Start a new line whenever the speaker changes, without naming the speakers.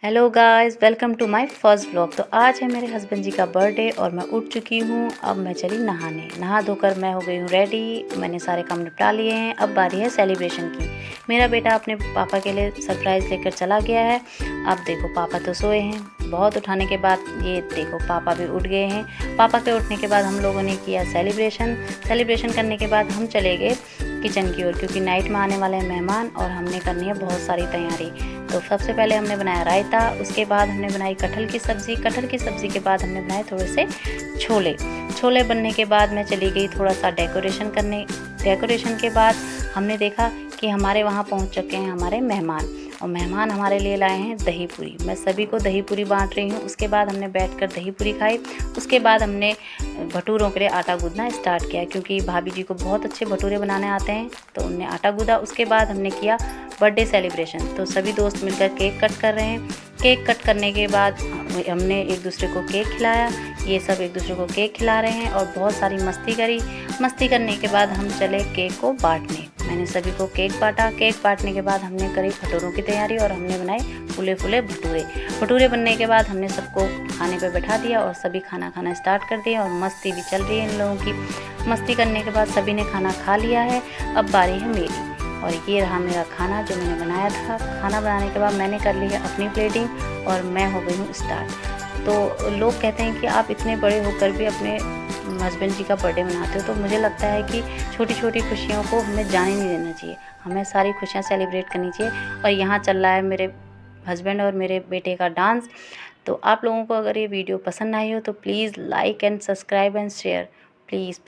Hello guys, welcome to my first vlog. तो आज है मेरे हस्बैंड जी का बर्थडे और मैं उठ चुकी हूँ। अब मैं चली नहाने। नहा धोकर मैं हो गई हूँ रेडी। मैंने सारे काम निपटा लिए हैं। अब बारी है सेलिब्रेशन की। मेरा बेटा अपने पापा के लिए सरप्राइज़ लेकर चला गया है। अब देखो पापा तो सोए हैं। बहुत उठाने के बाद ये देखो पापा भी उठ गए हैं। पापा के उठने के बाद हम लोगों ने किया सेलिब्रेशन करने के बाद हम चले गए किचन की ओर, क्योंकि नाइट में आने वाले हैं मेहमान और हमने करनी है बहुत सारी तैयारी। तो सबसे पहले हमने बनाया रायता, उसके बाद हमने बनाई कटहल की सब्ज़ी के बाद हमने बनाए थोड़े से छोले बनने के बाद मैं चली गई थोड़ा सा डेकोरेशन करने। डेकोरेशन के बाद हमने देखा कि हमारे वहाँ पहुँच चुके हैं हमारे मेहमान, और मेहमान हमारे लिए लाए हैं दही पूरी। मैं सभी को दही पूरी बांट रही हूँ। उसके बाद हमने बैठकर दही पूरी खाई। उसके बाद हमने भटूरों के लिए आटा गूंदना स्टार्ट किया, क्योंकि भाभी जी को बहुत अच्छे भटूरे बनाने आते हैं, तो उनने आटा गूंदा। उसके बाद हमने किया बर्थडे सेलिब्रेशन। तो सभी दोस्त मिलकर केक कट कर रहे हैं। केक कट करने के बाद हमने एक दूसरे को केक खिलाया। ये सब एक दूसरे को केक खिला रहे हैं और बहुत सारी मस्ती करी। मस्ती करने के बाद हम चले केक को बांटने। मैंने सभी को केक बांटा। केक बांटने के बाद हमने करी भटूरों की तैयारी और हमने बनाए फूले फूले भटूरे बनने के बाद हमने सबको खाने पे बैठा दिया और सभी खाना खाना स्टार्ट कर दिया। और मस्ती भी चल रही है इन लोगों की। मस्ती करने के बाद सभी ने खाना खा लिया है। अब बारी है मेरी, और ये रहा मेरा खाना जो मैंने बनाया था। खाना बनाने के बाद मैंने कर ली है अपनी प्लेटिंग और मैं हो गई हूँ स्टार्ट। तो लोग कहते हैं कि आप इतने बड़े होकर भी अपने हस्बैंड जी का बर्थडे मनाते हो, तो मुझे लगता है कि छोटी छोटी खुशियों को हमें जाने नहीं देना चाहिए। हमें सारी खुशियाँ सेलिब्रेट करनी चाहिए। और यहाँ चल रहा है मेरे हस्बैंड और मेरे बेटे का डांस। तो आप लोगों को अगर ये वीडियो पसंद आई हो तो please like and subscribe and share please.